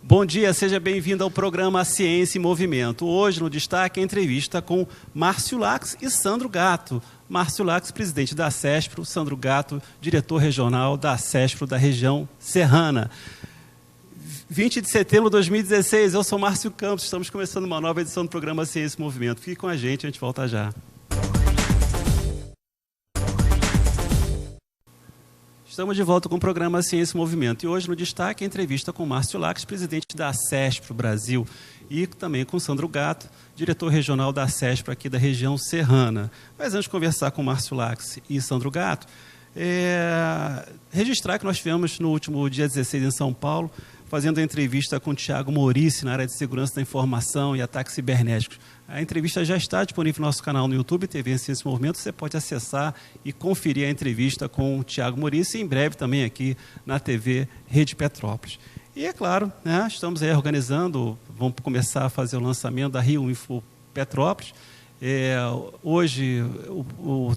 Bom dia, seja bem-vindo ao programa Ciência em Movimento. Hoje, no destaque, a entrevista com Márcio Lax e Sandro Gatto. Márcio Lax, presidente da CESPRO, Sandro Gatto, diretor regional da CESPRO da região serrana. 20 de setembro de 2016, eu sou Márcio Campos, estamos começando uma nova edição do programa Ciência em Movimento. Fique com a gente volta já. Estamos de volta com o programa Ciência em Movimento. E hoje, no destaque, a entrevista com Márcio Lax, presidente da CESPRO Brasil, e também com Sandro Gatto, diretor regional da CESPRO aqui da região serrana. Mas antes de conversar com Márcio Lax e Sandro Gatto, registrar que nós tivemos no último dia 16 em São Paulo, fazendo a entrevista com o Thiago Morici na área de segurança da informação e ataques cibernéticos. A entrevista já está disponível no nosso canal no YouTube, TV Ciência em Movimento. Você pode acessar e conferir a entrevista com o Thiago Morici, e em breve também aqui na TV Rede Petrópolis. E é claro, né, estamos aí organizando, vamos começar a fazer o lançamento da Rio Info Petrópolis. Hoje,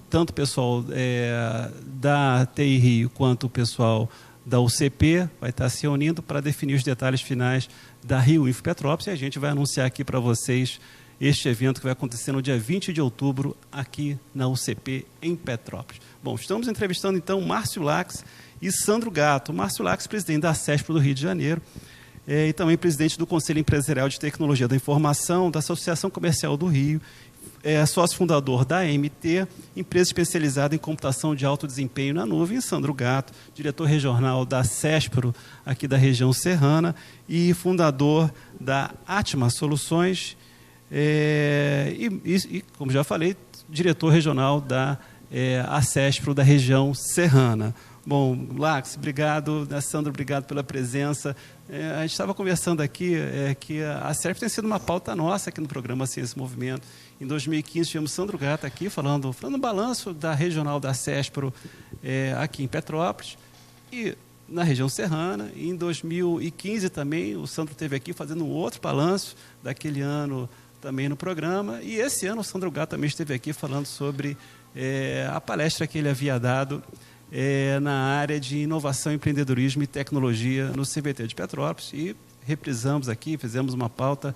tanto o pessoal da TI Rio quanto o pessoal da UCP vai estar se reunindo para definir os detalhes finais da Rio Info Petrópolis, e a gente vai anunciar aqui para vocês este evento que vai acontecer no dia 20 de outubro aqui na UCP em Petrópolis. Bom, estamos entrevistando então Márcio Lax e Sandro Gatto. Márcio Lax, presidente da CESPRO do Rio de Janeiro, e também presidente do Conselho Empresarial de Tecnologia da Informação, da Associação Comercial do Rio, sócio fundador da AMT, empresa especializada em computação de alto desempenho na nuvem. Sandro Gatto, diretor regional da CESPRO, aqui da região serrana, e fundador da Atma Soluções, como já falei, diretor regional da CESPRO da região serrana. Bom, Lax, obrigado. Sandro, obrigado pela presença. A gente estava conversando aqui que a CESPRO tem sido uma pauta nossa aqui no programa Ciência em Movimento. Em 2015, tivemos Sandro Gatto aqui falando um balanço da regional da CESPRO aqui em Petrópolis e na região serrana. E em 2015 também, o Sandro esteve aqui fazendo um outro balanço daquele ano também no programa. E esse ano o Sandro Gatto também esteve aqui falando sobre a palestra que ele havia dado na área de inovação, empreendedorismo e tecnologia no CVT de Petrópolis, e reprisamos aqui, fizemos uma pauta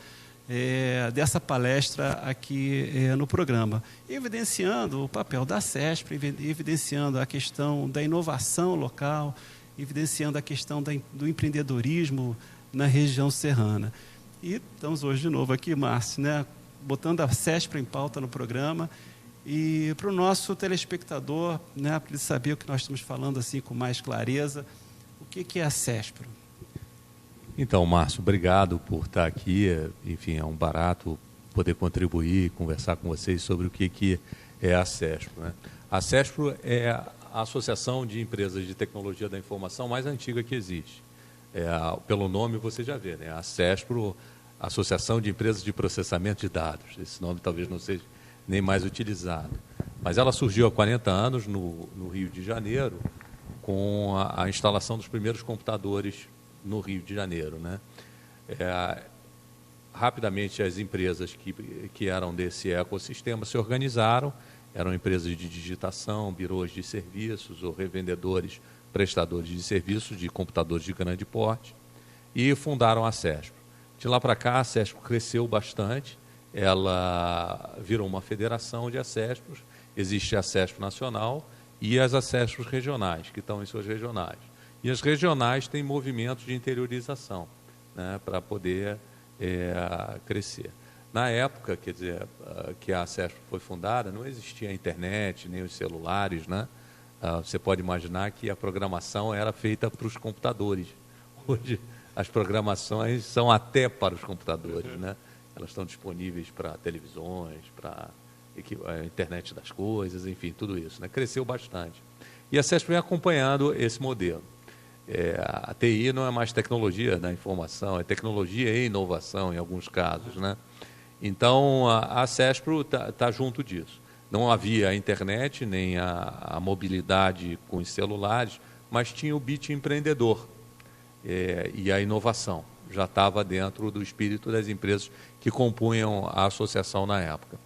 dessa palestra aqui no programa, evidenciando o papel da CESPRO, evidenciando a questão da inovação local, evidenciando a questão do empreendedorismo na região serrana. E estamos hoje de novo aqui, Márcio, né, botando a CESPRO em pauta no programa. E para o nosso telespectador, né, para ele saber o que nós estamos falando assim com mais clareza, o que é a CESPRO? Então, Márcio, obrigado por estar aqui. Enfim, é um barato poder contribuir, conversar com vocês sobre o que é a CESPRO, né? A CESPRO é a Associação de Empresas de Tecnologia da Informação mais antiga que existe. Pelo nome você já vê, né? A CESPRO, Associação de Empresas de Processamento de Dados. Esse nome talvez não seja nem mais utilizado. Mas ela surgiu há 40 anos no Rio de Janeiro, com a instalação dos primeiros computadores no Rio de Janeiro, né? Rapidamente, as empresas que eram desse ecossistema se organizaram, eram empresas de digitação, birôs de serviços ou revendedores, prestadores de serviços de computadores de grande porte, e fundaram a CESPRO. De lá para cá, a CESPRO cresceu bastante. Ela virou uma federação de ACESPROs, existe a CESPRO nacional e as ACESPROs regionais, que estão em suas regionais. E as regionais têm movimentos de interiorização, né, para poder crescer. Na época, quer dizer, que a ACESPRO foi fundada, não existia a internet, nem os celulares, né? Você pode imaginar que a programação era feita para os computadores. Hoje, as programações são até para os computadores, né? Elas estão disponíveis para televisões, para a internet das coisas, enfim, tudo isso, né? Cresceu bastante. E a CESPRO vem acompanhando esse modelo. A TI não é mais tecnologia da informação, é tecnologia e inovação em alguns casos, né? Então, a CESPRO está junto disso. Não havia a internet, nem a mobilidade com os celulares, mas tinha o bit empreendedor e a inovação. Já estava dentro do espírito das empresas que compunham a associação na época.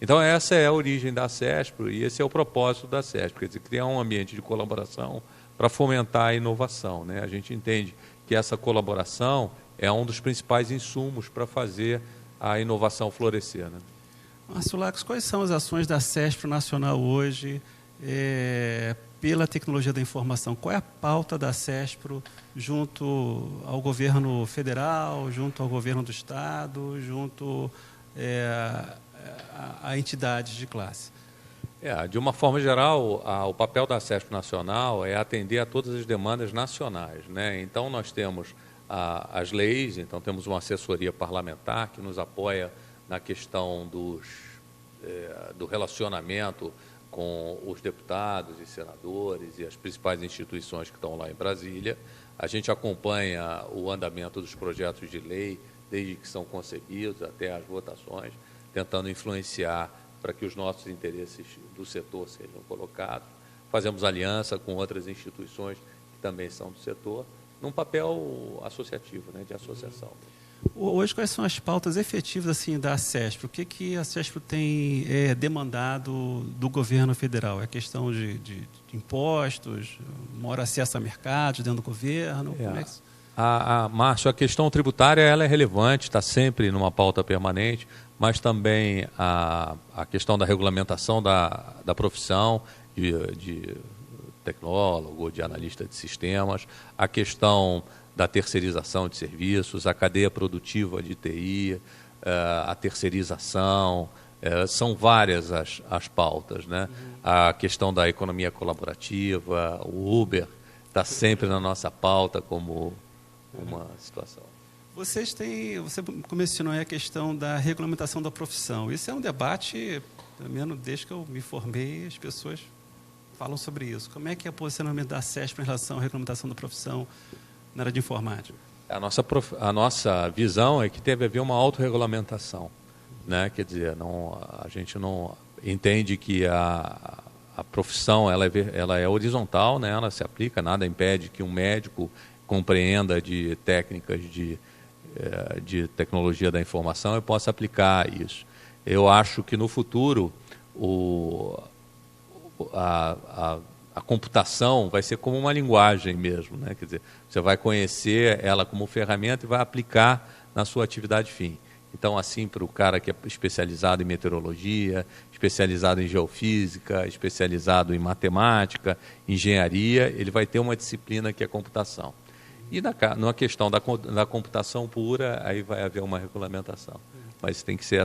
Então, essa é a origem da CESPRO e esse é o propósito da CESPRO, quer dizer, criar um ambiente de colaboração para fomentar a inovação, né? A gente entende que essa colaboração é um dos principais insumos para fazer a inovação florescer, né? Márcio Lacos, quais são as ações da CESP Nacional hoje pela tecnologia da informação? Qual é a pauta da CESPRO junto ao governo federal, junto ao governo do Estado, junto a entidades de classe? De uma forma geral, o papel da CESP Nacional é atender a todas as demandas nacionais, né? Então, nós temos as leis, então temos uma assessoria parlamentar que nos apoia na questão do relacionamento com os deputados e senadores e as principais instituições que estão lá em Brasília. A gente acompanha o andamento dos projetos de lei, desde que são concebidos até as votações, tentando influenciar para que os nossos interesses do setor sejam colocados. Fazemos aliança com outras instituições que também são do setor, num papel associativo, né, de associação. Hoje, quais são as pautas efetivas assim, da CESP? O que a CESP tem demandado do governo federal? É questão de impostos, maior acesso a mercados dentro do governo? Como é que... Márcio, a questão tributária ela é relevante, está sempre numa pauta permanente, mas também a questão da regulamentação da profissão de tecnólogo, de analista de sistemas, a questão da terceirização de serviços, a cadeia produtiva de TI, a terceirização, são várias as pautas, né? A questão da economia colaborativa, o Uber está sempre na nossa pauta como uma situação. Você mencionou aí a questão da regulamentação da profissão. Isso é um debate, pelo menos desde que eu me formei, as pessoas falam sobre isso. Como é que é o posicionamento da CESP em relação à regulamentação da profissão na área de informática? A nossa visão é que deve haver uma autorregulamentação, né? Quer dizer, a gente não entende que a profissão ela é horizontal, né? Ela se aplica, nada impede que um médico compreenda de técnicas de tecnologia da informação e possa aplicar isso. Eu acho que no futuro a computação vai ser como uma linguagem mesmo, né? Quer dizer, você vai conhecer ela como ferramenta e vai aplicar na sua atividade fim. Então, assim, para o cara que é especializado em meteorologia, especializado em geofísica, especializado em matemática, engenharia, ele vai ter uma disciplina que é computação. E na questão da computação pura, aí vai haver uma regulamentação. Mas tem que ser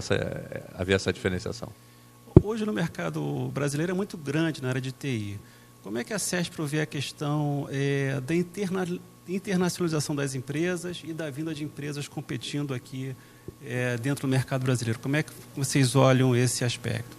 haver essa diferenciação. Hoje no mercado brasileiro é muito grande na área de TI. Como é que a CESP vê a questão da internacionalização das empresas e da vinda de empresas competindo aqui dentro do mercado brasileiro? Como é que vocês olham esse aspecto?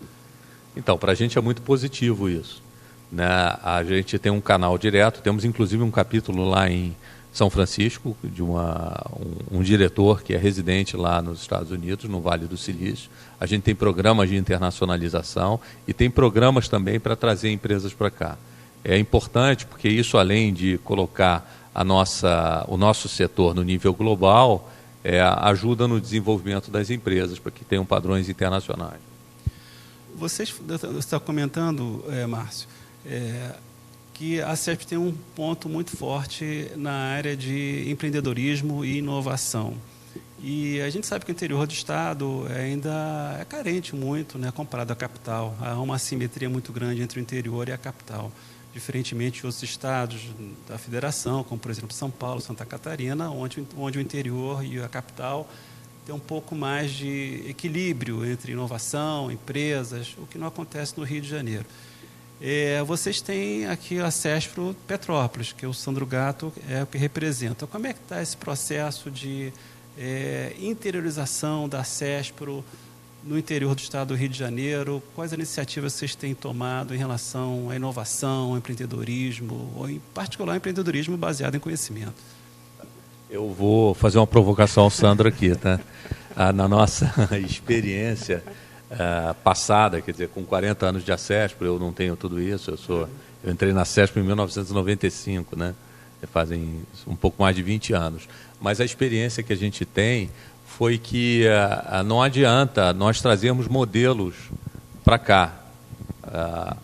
Então, para a gente é muito positivo isso, né? A gente tem um canal direto, temos inclusive um capítulo lá em São Francisco, de um diretor que é residente lá nos Estados Unidos, no Vale do Silício. A gente tem programas de internacionalização e tem programas também para trazer empresas para cá. É importante porque isso, além de colocar o nosso setor no nível global, ajuda no desenvolvimento das empresas para que tenham padrões internacionais. Você está comentando, Márcio, que a CESP tem um ponto muito forte na área de empreendedorismo e inovação. E a gente sabe que o interior do Estado ainda é carente muito, né, comparado à capital. Há uma assimetria muito grande entre o interior e a capital, diferentemente de outros estados da federação, como, por exemplo, São Paulo, Santa Catarina, onde o interior e a capital tem um pouco mais de equilíbrio entre inovação, empresas, o que não acontece no Rio de Janeiro. Vocês têm aqui a CESPRO Petrópolis, que o Sandro Gatto é o que representa. Como é que está esse processo de interiorização da CESPRO no interior do estado do Rio de Janeiro? Quais iniciativas vocês têm tomado em relação à inovação, ao empreendedorismo, ou em particular empreendedorismo baseado em conhecimento? Eu vou fazer uma provocação ao Sandro aqui, tá? Na nossa experiência passada, quer dizer, com 40 anos de CESP, eu não tenho tudo isso, eu entrei na CESP em 1995, né? Fazem um pouco mais de 20 anos. Mas a experiência que a gente tem foi que não adianta nós trazermos modelos para cá.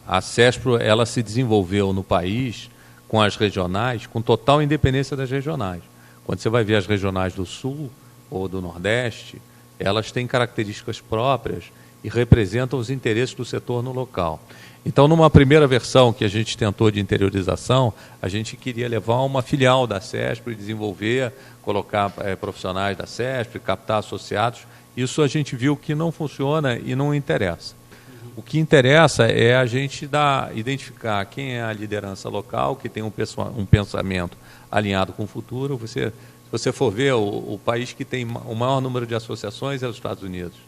A CESP ela se desenvolveu no país com as regionais, com total independência das regionais. Quando você vai ver as regionais do Sul ou do Nordeste, elas têm características próprias e representam os interesses do setor no local. Então, numa primeira versão que a gente tentou de interiorização, a gente queria levar uma filial da CESP e desenvolver, colocar profissionais da CESP, captar associados. Isso a gente viu que não funciona e não interessa. O que interessa é a gente identificar quem é a liderança local, que tem um pensamento alinhado com o futuro. Se você for ver, o país que tem o maior número de associações é os Estados Unidos.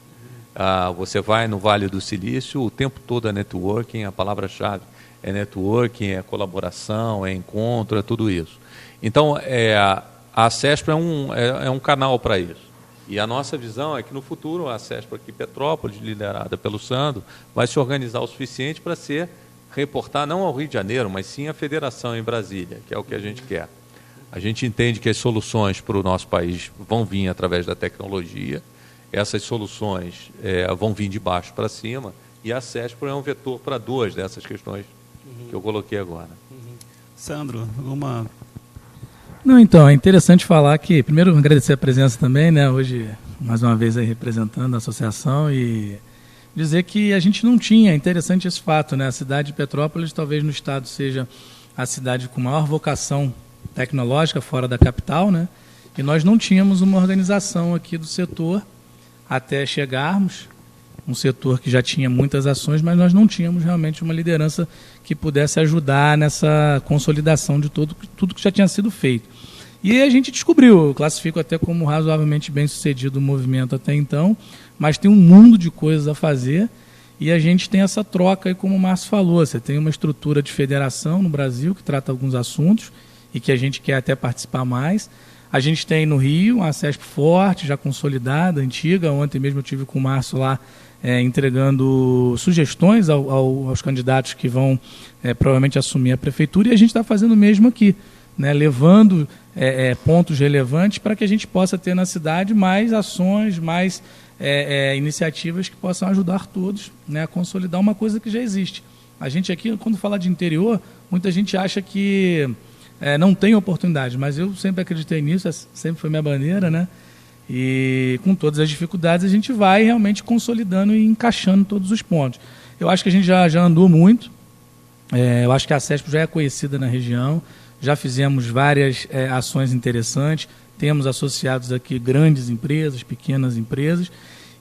Você vai no Vale do Silício, o tempo todo é networking, a palavra-chave é networking, é colaboração, é encontro, é tudo isso. Então, a CESP é um canal para isso. E a nossa visão é que no futuro a CESP aqui Petrópolis, liderada pelo Sandro, vai se organizar o suficiente para reportar não ao Rio de Janeiro, mas sim à federação em Brasília, que é o que a gente quer. A gente entende que as soluções para o nosso país vão vir através da tecnologia, essas soluções vão vir de baixo para cima, e a CESP é um vetor para duas dessas questões que eu coloquei agora. Sandro, alguma... Não, então, é interessante falar que, primeiro, agradecer a presença também, né, hoje, mais uma vez, aí, representando a associação, e dizer que a gente não tinha, é interessante esse fato, né, a cidade de Petrópolis, talvez no estado seja a cidade com maior vocação tecnológica fora da capital, né, e nós não tínhamos uma organização aqui do setor até chegarmos, um setor que já tinha muitas ações, mas nós não tínhamos realmente uma liderança que pudesse ajudar nessa consolidação de tudo que já tinha sido feito. E a gente descobriu, eu classifico até como razoavelmente bem sucedido o movimento até então, mas tem um mundo de coisas a fazer e a gente tem essa troca, aí, como o Márcio falou, você tem uma estrutura de federação no Brasil que trata alguns assuntos e que a gente quer até participar mais. A gente tem no Rio uma CESP forte, já consolidada, antiga. Ontem mesmo eu tive com o Márcio lá entregando sugestões aos candidatos que vão provavelmente assumir a prefeitura, e a gente está fazendo o mesmo aqui, né, levando pontos relevantes para que a gente possa ter na cidade mais ações, mais iniciativas que possam ajudar todos, né, a consolidar uma coisa que já existe. A gente aqui, quando fala de interior, muita gente acha que não tem oportunidade, mas eu sempre acreditei nisso, sempre foi minha bandeira, né? E com todas as dificuldades a gente vai realmente consolidando e encaixando todos os pontos. Eu acho que a gente já andou muito, eu acho que a CESP já é conhecida na região, já fizemos várias ações interessantes, temos associados aqui grandes empresas, pequenas empresas,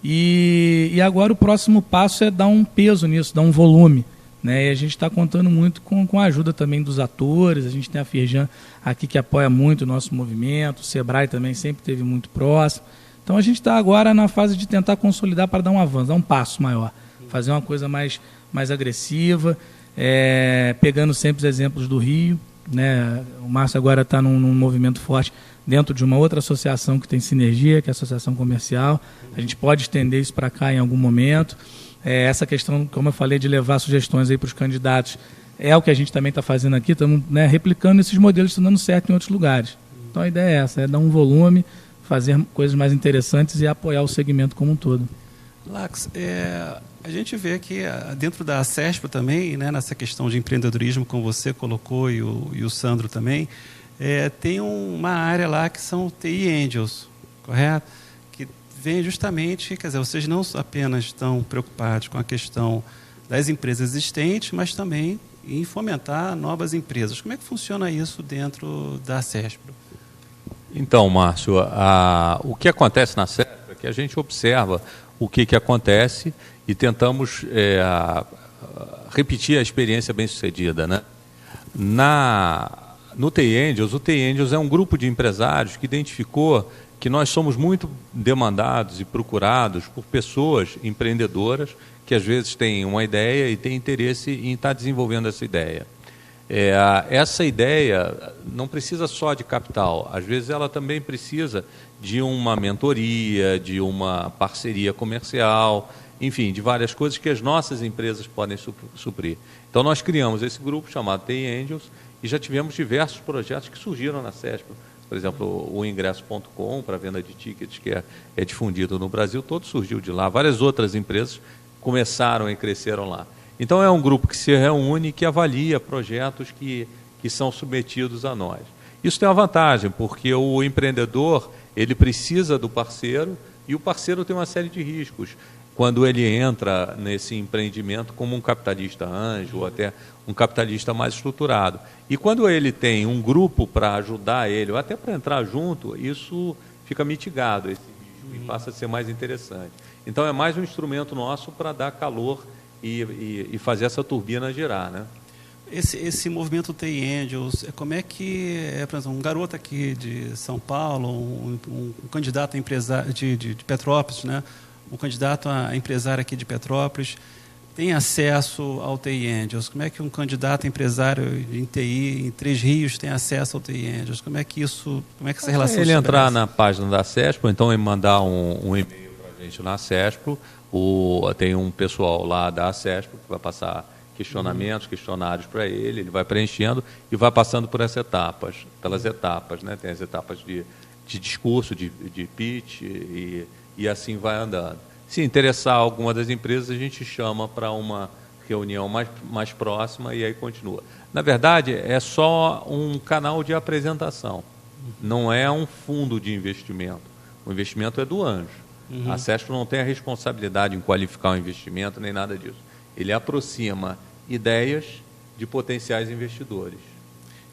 e agora o próximo passo é dar um peso nisso, dar um volume. Né, e a gente está contando muito com a ajuda também dos atores. A gente tem a Firjan aqui que apoia muito o nosso movimento, o Sebrae também sempre esteve muito próximo. Então a gente está agora na fase de tentar consolidar para dar um avanço, dar um passo maior, fazer uma coisa mais agressiva, pegando sempre os exemplos do Rio. Né? O Márcio agora está num movimento forte dentro de uma outra associação que tem sinergia, que é a Associação Comercial. A gente pode estender isso para cá em algum momento. Essa questão, como eu falei, de levar sugestões aí para os candidatos, é o que a gente também está fazendo aqui, estamos replicando esses modelos que estão dando certo em outros lugares. Então a ideia é essa, é dar um volume, fazer coisas mais interessantes e apoiar o segmento como um todo. Lax, a gente vê que dentro da CESP também, né, nessa questão de empreendedorismo, como você colocou e o Sandro também, tem uma área lá que são TI Angels, correto? Vem justamente, quer dizer, vocês não apenas estão preocupados com a questão das empresas existentes, mas também em fomentar novas empresas. Como é que funciona isso dentro da CESP? Então, Márcio, o que acontece na CESP é que a gente observa o que acontece e tentamos repetir a experiência bem-sucedida. Né? No TI Angels, o TI Angels é um grupo de empresários que identificou que nós somos muito demandados e procurados por pessoas empreendedoras que às vezes têm uma ideia e têm interesse em estar desenvolvendo essa ideia. Essa ideia não precisa só de capital, às vezes ela também precisa de uma mentoria, de uma parceria comercial, enfim, de várias coisas que as nossas empresas podem suprir. Então nós criamos esse grupo chamado TI Angels e já tivemos diversos projetos que surgiram na CESP. Por exemplo, o ingresso.com para venda de tickets, que é difundido no Brasil, todo surgiu de lá. Várias outras empresas começaram e cresceram lá. Então, é um grupo que se reúne e que avalia projetos que são submetidos a nós. Isso tem uma vantagem, porque o empreendedor ele precisa do parceiro e o parceiro tem uma série de riscos. Quando ele entra nesse empreendimento como um capitalista anjo ou até um capitalista mais estruturado. E quando ele tem um grupo para ajudar ele, ou até para entrar junto, isso fica mitigado, esse risco, e passa a ser mais interessante. Então é mais um instrumento nosso para dar calor e fazer essa turbina girar, né? Esse movimento TI Angels, como é que, por exemplo, um garoto aqui de São Paulo, um candidato a empresário de Petrópolis, né? Um candidato a empresário aqui de Petrópolis tem acesso ao TI Angels? Como é que um candidato a empresário em TI em Três Rios tem acesso ao TI Angels? Como é que essa relação ele se entrar estabelece? na página da CESPRO, então ele mandar um e-mail para a gente na CESPRO, tem um pessoal lá da CESPRO que vai passar questionários para ele vai preenchendo e vai passando por pelas etapas, né? Tem as etapas de discurso, de pitch e assim vai andando. Se interessar alguma das empresas, a gente chama para uma reunião mais próxima e aí continua. Na verdade, é só um canal de apresentação, não é um fundo de investimento. O investimento é do anjo. A CESPRO não tem a responsabilidade em qualificar o investimento nem nada disso. Ele aproxima ideias de potenciais investidores.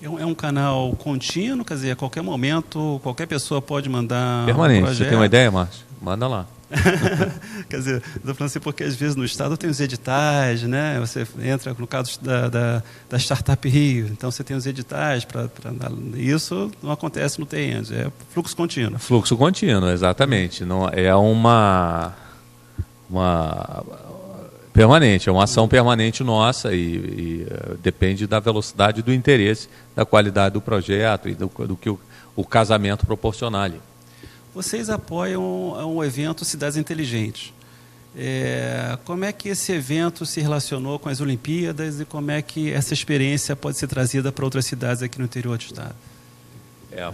É um canal contínuo, quer dizer, a qualquer momento, qualquer pessoa pode mandar permanente. um projeto. Você tem uma ideia, Márcio? Manda lá. Quer dizer, estou falando assim porque às vezes no Estado tem os editais, né? Você entra no caso da Startup Rio, então você tem os editais para isso não acontece no TI Angels, é fluxo contínuo. Fluxo contínuo, exatamente. Não é uma permanente, é uma ação permanente nossa e depende da velocidade do interesse, da qualidade do projeto e do que o casamento proporcionar ali. Vocês apoiam um evento Cidades Inteligentes. Como é que esse evento se relacionou com as Olimpíadas e como é que essa experiência pode ser trazida para outras cidades aqui no interior do estado?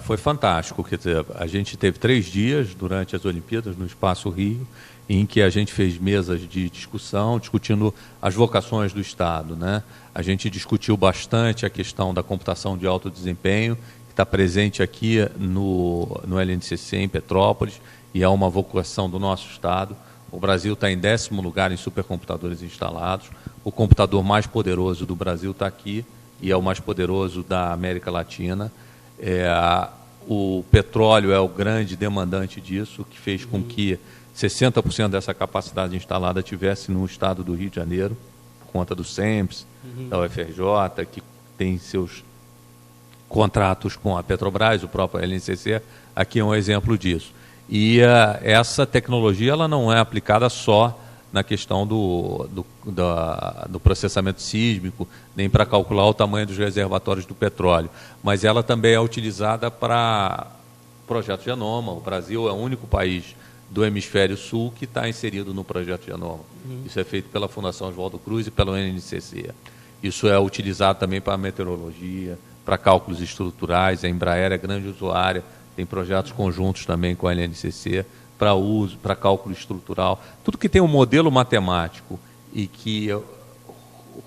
Foi fantástico. Quer dizer, a gente teve 3 dias durante as Olimpíadas no Espaço Rio, em que a gente fez mesas de discussão, discutindo as vocações do Estado, né? A gente discutiu bastante a questão da computação de alto desempenho, que está presente aqui no LNCC, em Petrópolis, e é uma vocação do nosso Estado. O Brasil está em 10º lugar em supercomputadores instalados. O computador mais poderoso do Brasil está aqui, e é o mais poderoso da América Latina. O petróleo é o grande demandante disso, que fez com que 60% dessa capacidade instalada tivesse no estado do Rio de Janeiro, por conta do SEMPS, da UFRJ, que tem seus contratos com a Petrobras, o próprio LNCC, aqui é um exemplo disso. E essa tecnologia ela não é aplicada só na questão do processamento sísmico, nem para calcular o tamanho dos reservatórios do petróleo, mas ela também é utilizada para projeto Genoma. O Brasil é o único país do hemisfério sul que está inserido no projeto Genoma. Isso é feito pela Fundação Oswaldo Cruz e pelo NNCC. Isso é utilizado também para meteorologia, para cálculos estruturais. A Embraer é grande usuária, tem projetos conjuntos também com a NNCC para uso, para cálculo estrutural. Tudo que tem um modelo matemático e que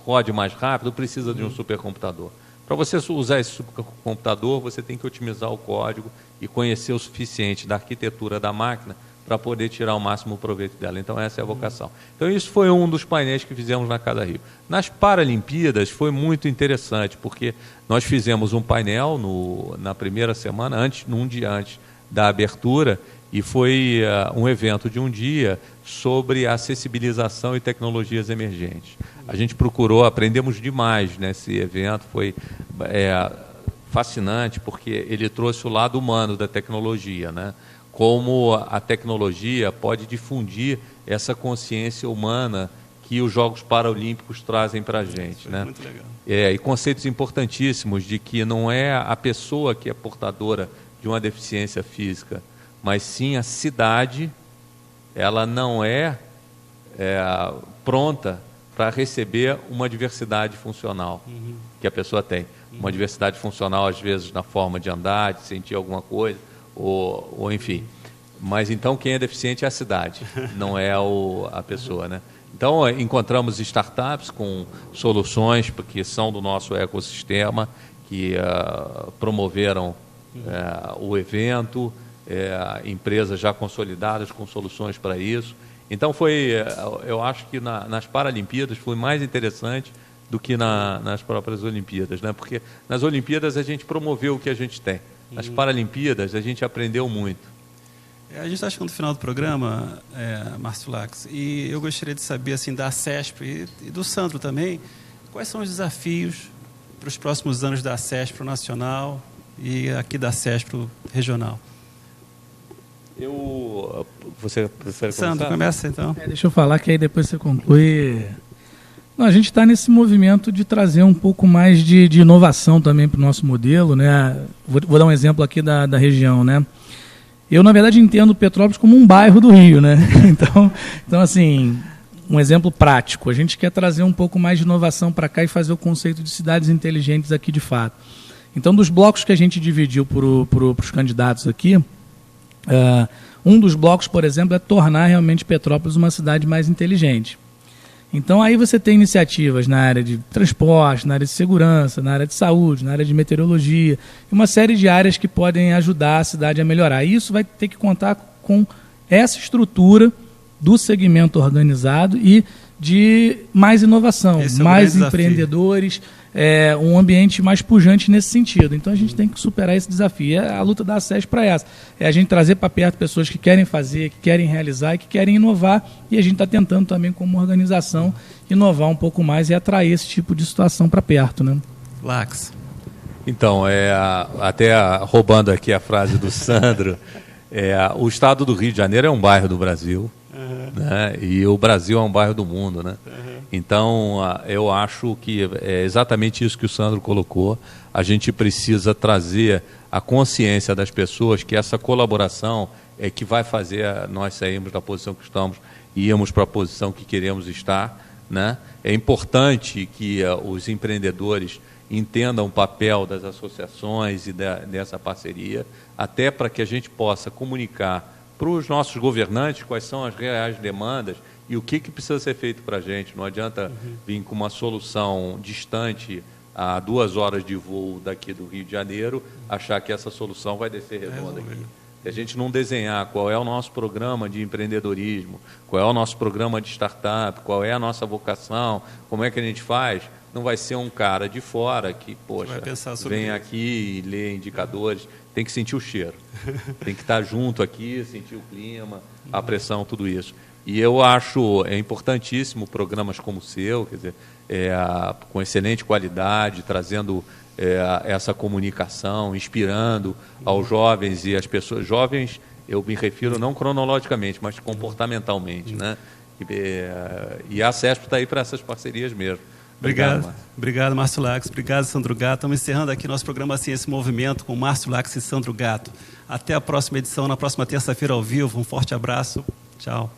rode mais rápido precisa de um supercomputador. Para você usar esse supercomputador, você tem que otimizar o código e conhecer o suficiente da arquitetura da máquina para poder tirar o máximo proveito dela. Então, essa é a vocação. Então, isso foi um dos painéis que fizemos na Casa Rio. Nas Paralimpíadas, foi muito interessante, porque nós fizemos um painel na primeira semana, num dia antes da abertura, e foi um evento de um dia sobre acessibilização e tecnologias emergentes. A gente aprendemos demais nesse evento, foi fascinante, porque ele trouxe o lado humano da tecnologia, né? Como a tecnologia pode difundir essa consciência humana que os Jogos Paralímpicos trazem para a gente, né? Muito legal. E conceitos importantíssimos de que não é a pessoa que é portadora de uma deficiência física, mas sim a cidade, ela não é pronta para receber uma diversidade funcional que a pessoa tem. Uma diversidade funcional, às vezes, na forma de andar, de sentir alguma coisa, ou enfim. Mas então quem é deficiente é a cidade, não é a pessoa, né? Então encontramos startups com soluções que são do nosso ecossistema, que promoveram o evento, empresas já consolidadas com soluções para isso. Então, eu acho que nas Paralimpíadas foi mais interessante do que nas próprias Olimpíadas, né? Porque nas Olimpíadas a gente promoveu o que a gente tem. Nas Paralimpíadas a gente aprendeu muito. A gente está chegando no final do programa, Márcio Lax, e eu gostaria de saber, assim, da ACESP e do Sandro também, quais são os desafios para os próximos anos da ACESP nacional e aqui da ACESP regional? Você prefere começar? Sandro, começa então. Deixa eu falar que aí depois você conclui. Não, a gente está nesse movimento de trazer um pouco mais de inovação também para o nosso modelo, né? Vou dar um exemplo aqui da região, né? Eu, na verdade, entendo Petrópolis como um bairro do Rio, né? Então, assim, um exemplo prático. A gente quer trazer um pouco mais de inovação para cá e fazer o conceito de cidades inteligentes aqui de fato. Então, dos blocos que a gente dividiu para os candidatos aqui, um dos blocos, por exemplo, é tornar realmente Petrópolis uma cidade mais inteligente. Então, aí você tem iniciativas na área de transporte, na área de segurança, na área de saúde, na área de meteorologia, e uma série de áreas que podem ajudar a cidade a melhorar. E isso vai ter que contar com essa estrutura do segmento organizado e de mais inovação, mais empreendedores, um ambiente mais pujante nesse sentido. Então a gente tem que superar esse desafio. A luta da ACESP para essa. É a gente trazer para perto pessoas que querem fazer, que querem realizar e que querem inovar. E a gente está tentando também, como organização, inovar um pouco mais e atrair esse tipo de situação para perto, né? Lax. Então, até roubando aqui a frase do Sandro, o estado do Rio de Janeiro é um bairro do Brasil. Né? E o Brasil é um bairro do mundo, né? Então, eu acho que é exatamente isso que o Sandro colocou. A gente precisa trazer a consciência das pessoas que essa colaboração é que vai fazer nós sairmos da posição que estamos e irmos para a posição que queremos estar, né? É importante que os empreendedores entendam o papel das associações e dessa parceria, até para que a gente possa comunicar para os nossos governantes quais são as reais demandas e o que precisa ser feito para a gente. Não adianta vir com uma solução distante a 2 horas de voo daqui do Rio de Janeiro, achar que essa solução vai descer redonda aqui. Se a gente não desenhar qual é o nosso programa de empreendedorismo, qual é o nosso programa de startup, qual é a nossa vocação, como é que a gente faz, não vai ser um cara de fora que, poxa, vem aqui e lê indicadores. Tem que sentir o cheiro, tem que estar junto aqui, sentir o clima, a pressão, tudo isso. E eu acho importantíssimo programas como o seu, quer dizer, com excelente qualidade, trazendo essa comunicação, inspirando aos jovens e as pessoas. Jovens, eu me refiro não cronologicamente, mas comportamentalmente, né? E a ACESP está aí para essas parcerias mesmo. Obrigado, Márcio Lax. Obrigado, Sandro Gatto. Estamos encerrando aqui nosso programa Ciência e Movimento com Márcio Lax e Sandro Gatto. Até a próxima edição, na próxima terça-feira ao vivo. Um forte abraço. Tchau.